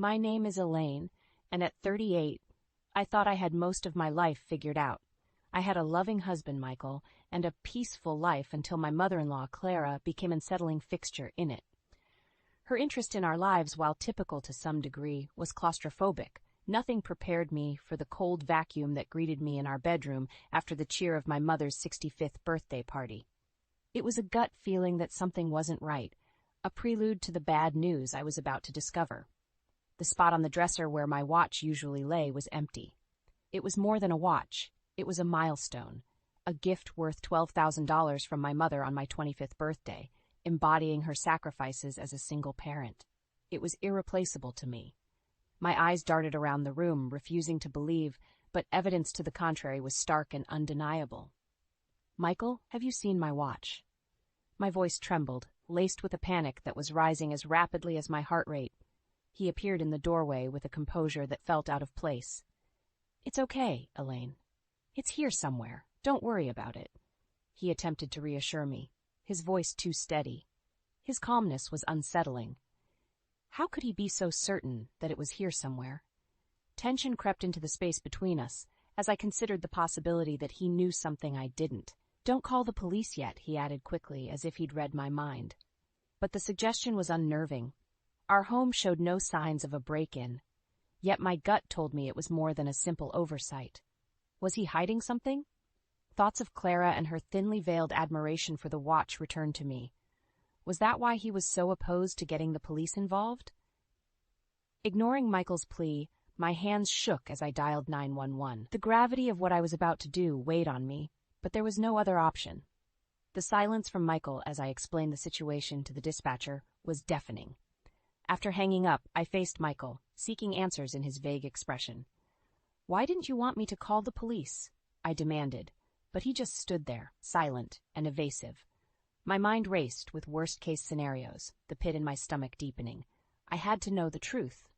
My name is Elaine, and at 38, I thought I had most of my life figured out. I had a loving husband, Michael, and a peaceful life until my mother-in-law, Clara, became an unsettling fixture in it. Her interest in our lives, while typical to some degree, was claustrophobic. Nothing prepared me for the cold vacuum that greeted me in our bedroom after the cheer of my mother's 65th birthday party. It was a gut feeling that something wasn't right, a prelude to the bad news I was about to discover. The spot on the dresser where my watch usually lay was empty. It was more than a watch. It was a milestone, a gift worth $12,000 from my mother on my 25th birthday, embodying her sacrifices as a single parent. It was irreplaceable to me. My eyes darted around the room, refusing to believe, but evidence to the contrary was stark and undeniable. "Michael, have you seen my watch?" My voice trembled, laced with a panic that was rising as rapidly as my heart rate. He appeared in the doorway with a composure that felt out of place. "It's okay, Elaine. It's here somewhere. Don't worry about it." He attempted to reassure me, his voice too steady. His calmness was unsettling. How could he be so certain that it was here somewhere? Tension crept into the space between us, as I considered the possibility that he knew something I didn't. "Don't call the police yet," he added quickly, as if he'd read my mind. But the suggestion was unnerving. Our home showed no signs of a break-in, yet my gut told me it was more than a simple oversight. Was he hiding something? Thoughts of Clara and her thinly veiled admiration for the watch returned to me. Was that why he was so opposed to getting the police involved? Ignoring Michael's plea, my hands shook as I dialed 911. The gravity of what I was about to do weighed on me, but there was no other option. The silence from Michael as I explained the situation to the dispatcher was deafening. After hanging up, I faced Michael, seeking answers in his vague expression. "Why didn't you want me to call the police?" I demanded, but he just stood there, silent and evasive. My mind raced with worst-case scenarios, the pit in my stomach deepening. I had to know the truth.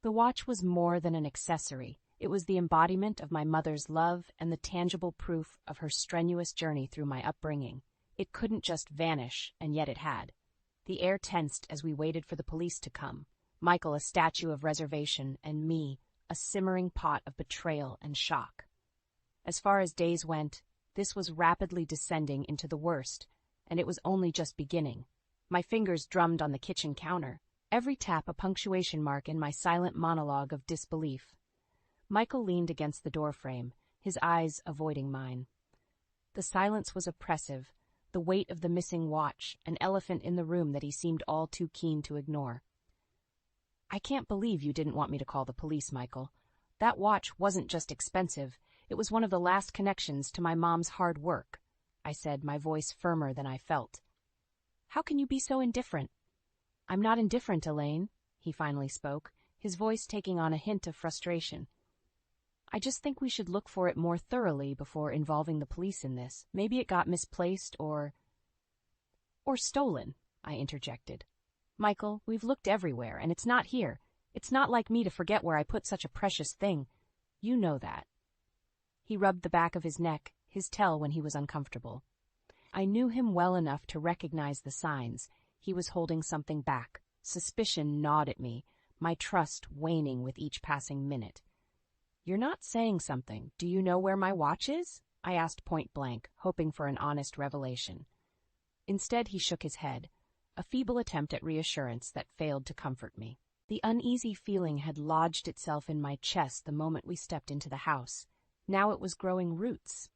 The watch was more than an accessory. It was the embodiment of my mother's love and the tangible proof of her strenuous journey through my upbringing. It couldn't just vanish, and yet it had. The air tensed as we waited for the police to come. Michael, a statue of reservation, and me, a simmering pot of betrayal and shock. As far as days went, this was rapidly descending into the worst, and it was only just beginning. My fingers drummed on the kitchen counter, every tap a punctuation mark in my silent monologue of disbelief. Michael leaned against the doorframe, his eyes avoiding mine. The silence was oppressive, the weight of the missing watch, an elephant in the room that he seemed all too keen to ignore. "I can't believe you didn't want me to call the police, Michael. That watch wasn't just expensive, it was one of the last connections to my mom's hard work," I said, my voice firmer than I felt. "How can you be so indifferent?" "I'm not indifferent, Elaine," he finally spoke, his voice taking on a hint of frustration. "I just think we should look for it more thoroughly before involving the police in this. Maybe it got misplaced or stolen," I interjected. "Michael, we've looked everywhere, and it's not here. It's not like me to forget where I put such a precious thing. You know that." He rubbed the back of his neck, his tell when he was uncomfortable. I knew him well enough to recognize the signs. He was holding something back. Suspicion gnawed at me, my trust waning with each passing minute. "You're not saying something. Do you know where my watch is?" I asked point blank, hoping for an honest revelation. Instead, he shook his head, a feeble attempt at reassurance that failed to comfort me. The uneasy feeling had lodged itself in my chest the moment we stepped into the house. Now it was growing roots.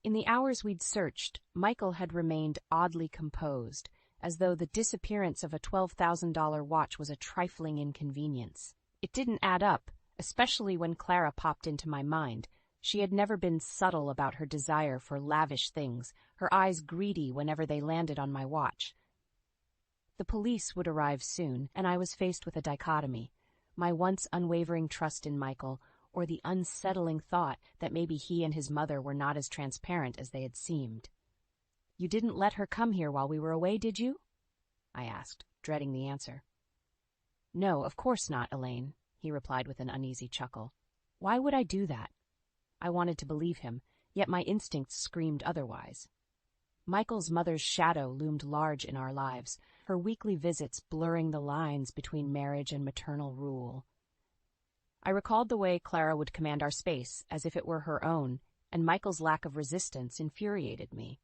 In the hours we'd searched, Michael had remained oddly composed, as though the disappearance of a $12,000 watch was a trifling inconvenience. It didn't add up, especially when Clara popped into my mind. She had never been subtle about her desire for lavish things, her eyes greedy whenever they landed on my watch. The police would arrive soon, and I was faced with a dichotomy, my once unwavering trust in Michael, or the unsettling thought that maybe he and his mother were not as transparent as they had seemed. "You didn't let her come here while we were away, did you?" I asked, dreading the answer. "No, of course not, Elaine," he replied with an uneasy chuckle. "Why would I do that?" I wanted to believe him, yet my instincts screamed otherwise. Michael's mother's shadow loomed large in our lives, her weekly visits blurring the lines between marriage and maternal rule. I recalled the way Clara would command our space as if it were her own, and Michael's lack of resistance infuriated me.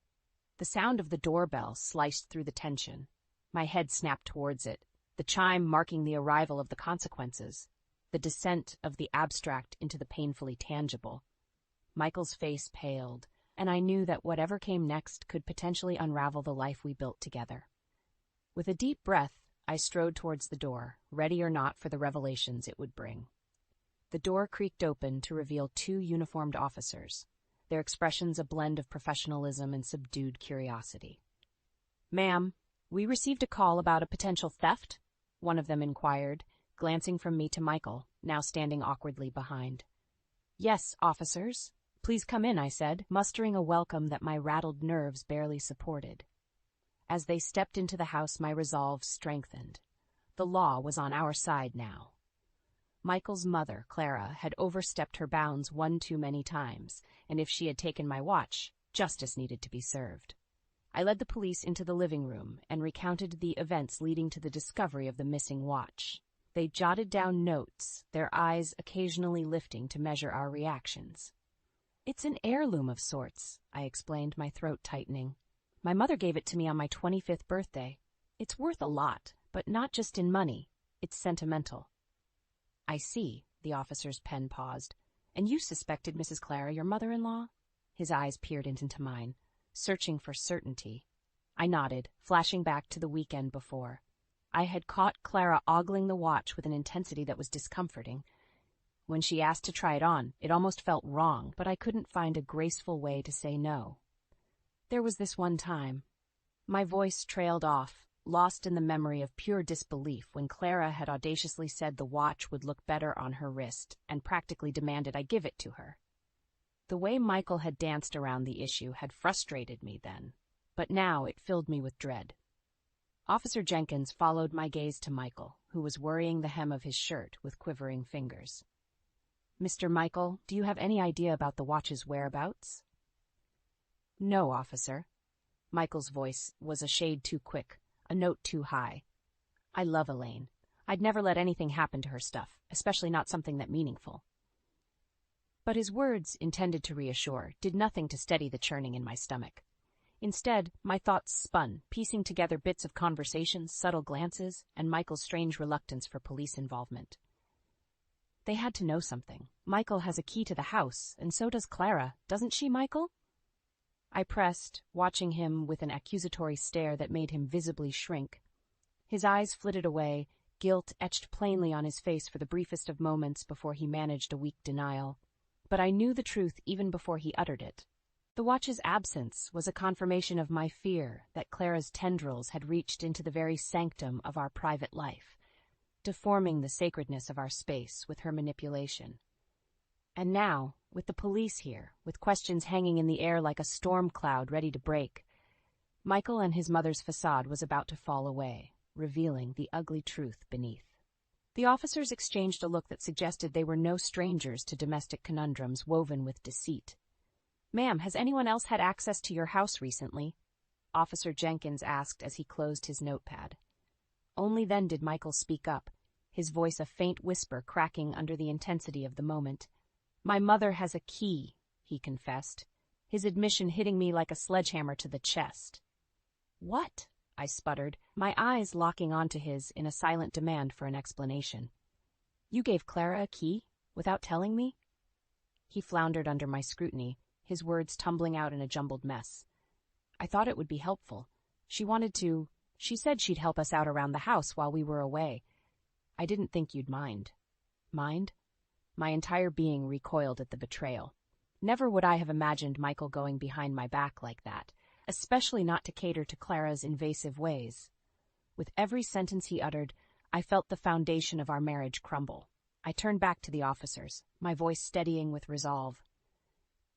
The sound of the doorbell sliced through the tension. My head snapped towards it, the chime marking the arrival of the consequences, the descent of the abstract into the painfully tangible. Michael's face paled, and I knew that whatever came next could potentially unravel the life we built together. With a deep breath, I strode towards the door, ready or not for the revelations it would bring. The door creaked open to reveal two uniformed officers, their expressions a blend of professionalism and subdued curiosity. "Ma'am, we received a call about a potential theft?" one of them inquired, glancing from me to Michael, now standing awkwardly behind. "Yes, officers. Please come in," I said, mustering a welcome that my rattled nerves barely supported. As they stepped into the house, my resolve strengthened. The law was on our side now. Michael's mother, Clara, had overstepped her bounds one too many times, and if she had taken my watch, justice needed to be served. I led the police into the living room and recounted the events leading to the discovery of the missing watch. They jotted down notes, their eyes occasionally lifting to measure our reactions. "It's an heirloom of sorts," I explained, my throat tightening. "My mother gave it to me on my 25th birthday. It's worth a lot, but not just in money. It's sentimental." "I see," the officer's pen paused. "And you suspected Mrs. Clara, your mother-in-law?" His eyes peered into mine, searching for certainty. I nodded, flashing back to the weekend before. I had caught Clara ogling the watch with an intensity that was discomforting. When she asked to try it on, it almost felt wrong, but I couldn't find a graceful way to say no. There was this one time. My voice trailed off, lost in the memory of pure disbelief when Clara had audaciously said the watch would look better on her wrist and practically demanded I give it to her. The way Michael had danced around the issue had frustrated me then, but now it filled me with dread. Officer Jenkins followed my gaze to Michael, who was worrying the hem of his shirt with quivering fingers. "Mr. Michael, do you have any idea about the watch's whereabouts?" "No, officer." Michael's voice was a shade too quick, a note too high. "I love Elaine. I'd never let anything happen to her stuff, especially not something that meaningful." But his words, intended to reassure, did nothing to steady the churning in my stomach. Instead, my thoughts spun, piecing together bits of conversations, subtle glances, and Michael's strange reluctance for police involvement. They had to know something. Michael has a key to the house, and so does Clara. Doesn't she, Michael? I pressed, watching him with an accusatory stare that made him visibly shrink. His eyes flitted away, guilt etched plainly on his face for the briefest of moments before he managed a weak denial. But I knew the truth even before he uttered it. The watch's absence was a confirmation of my fear that Clara's tendrils had reached into the very sanctum of our private life, deforming the sacredness of our space with her manipulation. And now, with the police here, with questions hanging in the air like a storm cloud ready to break, Michael and his mother's facade was about to fall away, revealing the ugly truth beneath. The officers exchanged a look that suggested they were no strangers to domestic conundrums woven with deceit. "Ma'am, has anyone else had access to your house recently?" Officer Jenkins asked as he closed his notepad. Only then did Michael speak up, his voice a faint whisper cracking under the intensity of the moment. "My mother has a key," he confessed, his admission hitting me like a sledgehammer to the chest. "What?" I sputtered, my eyes locking onto his in a silent demand for an explanation. "You gave Clara a key, without telling me?" He floundered under my scrutiny, his words tumbling out in a jumbled mess. "I thought it would be helpful. She said she'd help us out around the house while we were away. I didn't think you'd mind." Mind? My entire being recoiled at the betrayal. Never would I have imagined Michael going behind my back like that, especially not to cater to Clara's invasive ways. With every sentence he uttered, I felt the foundation of our marriage crumble. I turned back to the officers, my voice steadying with resolve.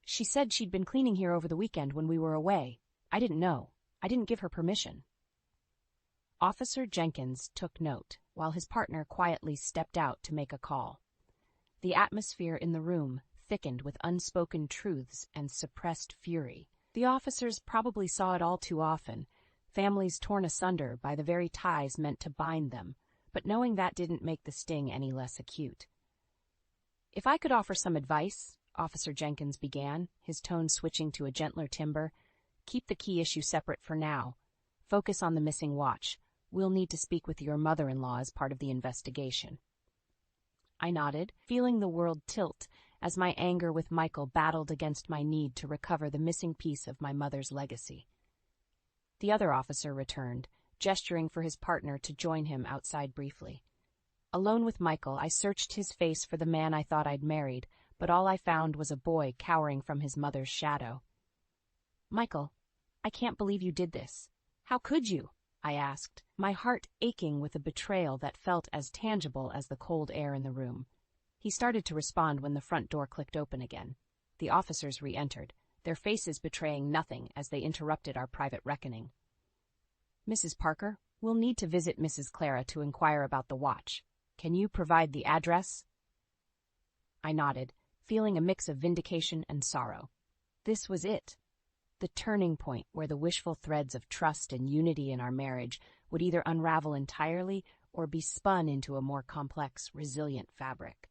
"She said she'd been cleaning here over the weekend when we were away. I didn't know. I didn't give her permission." Officer Jenkins took note, while his partner quietly stepped out to make a call. The atmosphere in the room thickened with unspoken truths and suppressed fury. The officers probably saw it all too often, families torn asunder by the very ties meant to bind them, but knowing that didn't make the sting any less acute. "If I could offer some advice," Officer Jenkins began, his tone switching to a gentler timbre, "keep the key issue separate for now. Focus on the missing watch. We'll need to speak with your mother-in-law as part of the investigation." I nodded, feeling the world tilt as my anger with Michael battled against my need to recover the missing piece of my mother's legacy. The other officer returned, gesturing for his partner to join him outside briefly. Alone with Michael, I searched his face for the man I thought I'd married, but all I found was a boy cowering from his mother's shadow. "Michael, I can't believe you did this. How could you?" I asked, my heart aching with a betrayal that felt as tangible as the cold air in the room. He started to respond when the front door clicked open again. The officers re-entered, their faces betraying nothing as they interrupted our private reckoning. "Mrs. Parker, we'll need to visit Mrs. Clara to inquire about the watch. Can you provide the address?" I nodded, feeling a mix of vindication and sorrow. This was it. The turning point where the wishful threads of trust and unity in our marriage would either unravel entirely or be spun into a more complex, resilient fabric.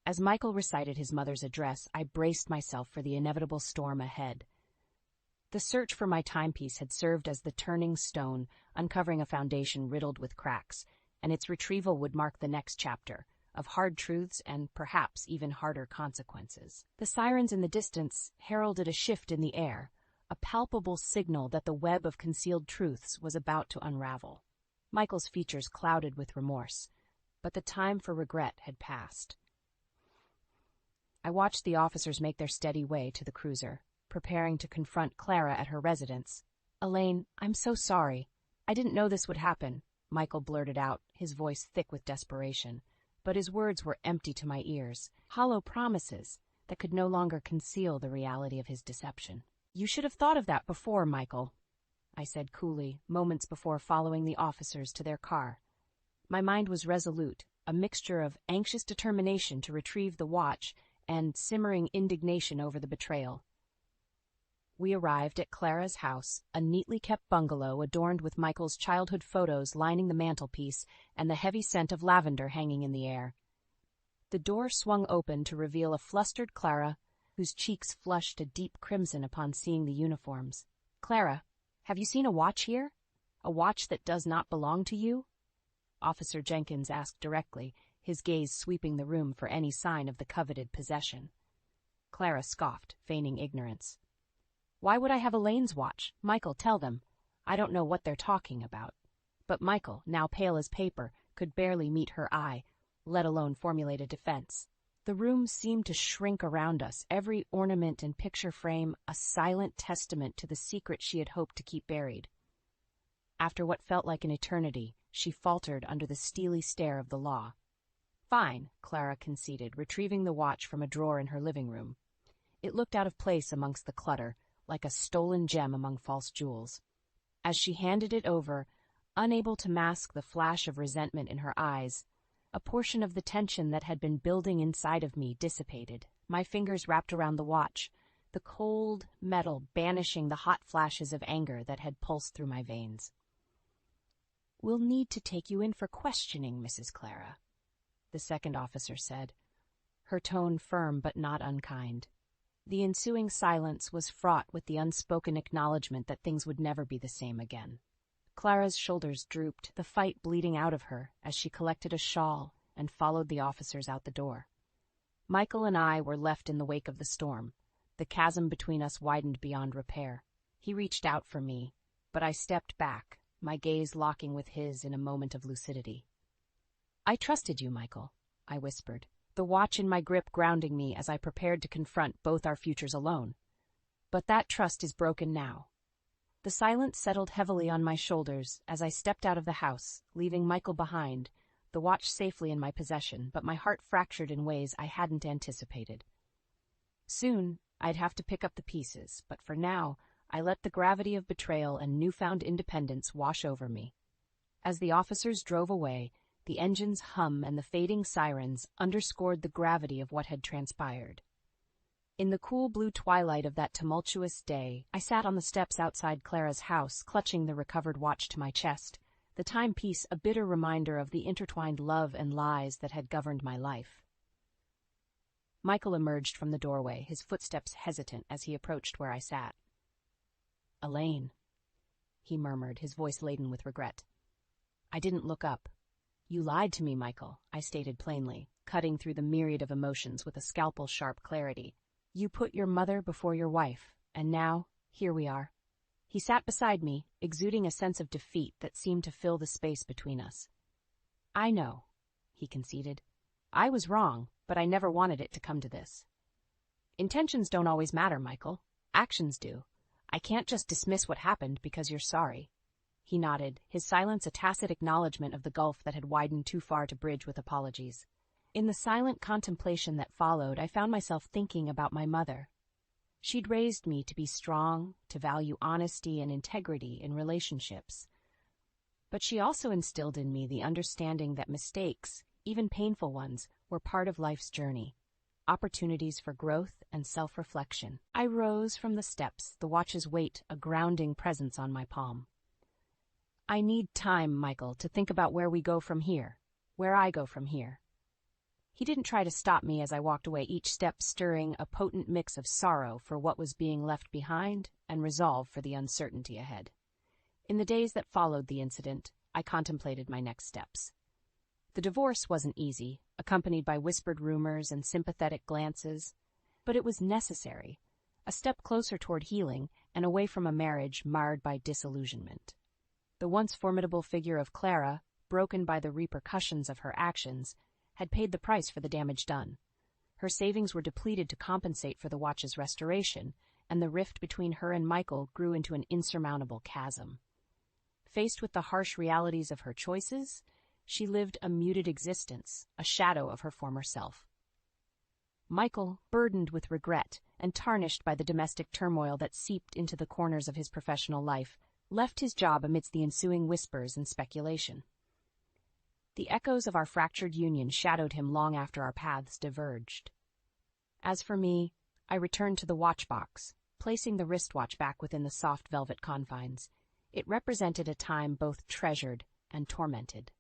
As Michael recited his mother's address, I braced myself for the inevitable storm ahead. The search for my timepiece had served as the turning stone, uncovering a foundation riddled with cracks, and its retrieval would mark the next chapter, of hard truths and perhaps even harder consequences. The sirens in the distance heralded a shift in the air, a palpable signal that the web of concealed truths was about to unravel. Michael's features clouded with remorse, but the time for regret had passed. I watched the officers make their steady way to the cruiser, preparing to confront Clara at her residence. "Elaine, I'm so sorry. I didn't know this would happen," Michael blurted out, his voice thick with desperation. But his words were empty to my ears, hollow promises that could no longer conceal the reality of his deception. "You should have thought of that before, Michael," I said coolly, moments before following the officers to their car. My mind was resolute, a mixture of anxious determination to retrieve the watch and simmering indignation over the betrayal. We arrived at Clara's house, a neatly kept bungalow adorned with Michael's childhood photos lining the mantelpiece and the heavy scent of lavender hanging in the air. The door swung open to reveal a flustered Clara, whose cheeks flushed a deep crimson upon seeing the uniforms. "Clara, have you seen a watch here? A watch that does not belong to you?" Officer Jenkins asked directly, his gaze sweeping the room for any sign of the coveted possession. Clara scoffed, feigning ignorance. "Why would I have Elaine's watch? Michael, tell them. I don't know what they're talking about." But Michael, now pale as paper, could barely meet her eye, let alone formulate a defense. The room seemed to shrink around us, every ornament and picture frame a silent testament to the secret she had hoped to keep buried. After what felt like an eternity, she faltered under the steely stare of the law. "Fine," Clara conceded, retrieving the watch from a drawer in her living room. It looked out of place amongst the clutter, like a stolen gem among false jewels. As she handed it over, unable to mask the flash of resentment in her eyes, a portion of the tension that had been building inside of me dissipated. My fingers wrapped around the watch, the cold metal banishing the hot flashes of anger that had pulsed through my veins. "We'll need to take you in for questioning, Mrs. Clara," the second officer said, her tone firm but not unkind. The ensuing silence was fraught with the unspoken acknowledgement that things would never be the same again. Clara's shoulders drooped, the fight bleeding out of her as she collected a shawl and followed the officers out the door. Michael and I were left in the wake of the storm. The chasm between us widened beyond repair. He reached out for me, but I stepped back, my gaze locking with his in a moment of lucidity. "I trusted you, Michael," I whispered, the watch in my grip grounding me as I prepared to confront both our futures alone. "But that trust is broken now." The silence settled heavily on my shoulders as I stepped out of the house, leaving Michael behind, the watch safely in my possession, but my heart fractured in ways I hadn't anticipated. Soon, I'd have to pick up the pieces, but for now, I let the gravity of betrayal and newfound independence wash over me. As the officers drove away, the engine's hum and the fading sirens underscored the gravity of what had transpired. In the cool blue twilight of that tumultuous day, I sat on the steps outside Clara's house, clutching the recovered watch to my chest, the timepiece a bitter reminder of the intertwined love and lies that had governed my life. Michael emerged from the doorway, his footsteps hesitant as he approached where I sat. "Elaine," he murmured, his voice laden with regret. I didn't look up. "You lied to me, Michael," I stated plainly, cutting through the myriad of emotions with a scalpel-sharp clarity. "You put your mother before your wife, and now, here we are." He sat beside me, exuding a sense of defeat that seemed to fill the space between us. "I know," he conceded. "I was wrong, but I never wanted it to come to this." "Intentions don't always matter, Michael. Actions do. I can't just dismiss what happened because you're sorry." He nodded, his silence a tacit acknowledgement of the gulf that had widened too far to bridge with apologies. In the silent contemplation that followed, I found myself thinking about my mother. She'd raised me to be strong, to value honesty and integrity in relationships. But she also instilled in me the understanding that mistakes, even painful ones, were part of life's journey, opportunities for growth and self-reflection. I rose from the steps, the watch's weight a grounding presence on my palm. "I need time, Michael, to think about where we go from here, where I go from here." He didn't try to stop me as I walked away, each step stirring a potent mix of sorrow for what was being left behind and resolve for the uncertainty ahead. In the days that followed the incident, I contemplated my next steps. The divorce wasn't easy, accompanied by whispered rumors and sympathetic glances, but it was necessary, a step closer toward healing and away from a marriage marred by disillusionment. The once formidable figure of Clara, broken by the repercussions of her actions, had paid the price for the damage done. Her savings were depleted to compensate for the watch's restoration, and the rift between her and Michael grew into an insurmountable chasm. Faced with the harsh realities of her choices, she lived a muted existence, a shadow of her former self. Michael, burdened with regret and tarnished by the domestic turmoil that seeped into the corners of his professional life, left his job amidst the ensuing whispers and speculation. The echoes of our fractured union shadowed him long after our paths diverged. As for me, I returned to the watchbox, placing the wristwatch back within the soft velvet confines. It represented a time both treasured and tormented.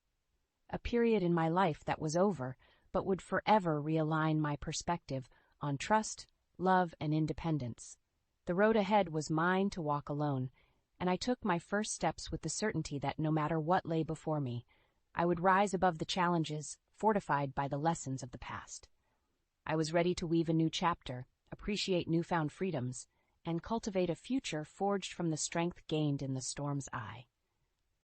A period in my life that was over, but would forever realign my perspective on trust, love, and independence. The road ahead was mine to walk alone, and I took my first steps with the certainty that no matter what lay before me, I would rise above the challenges, fortified by the lessons of the past. I was ready to weave a new chapter, appreciate newfound freedoms, and cultivate a future forged from the strength gained in the storm's eye.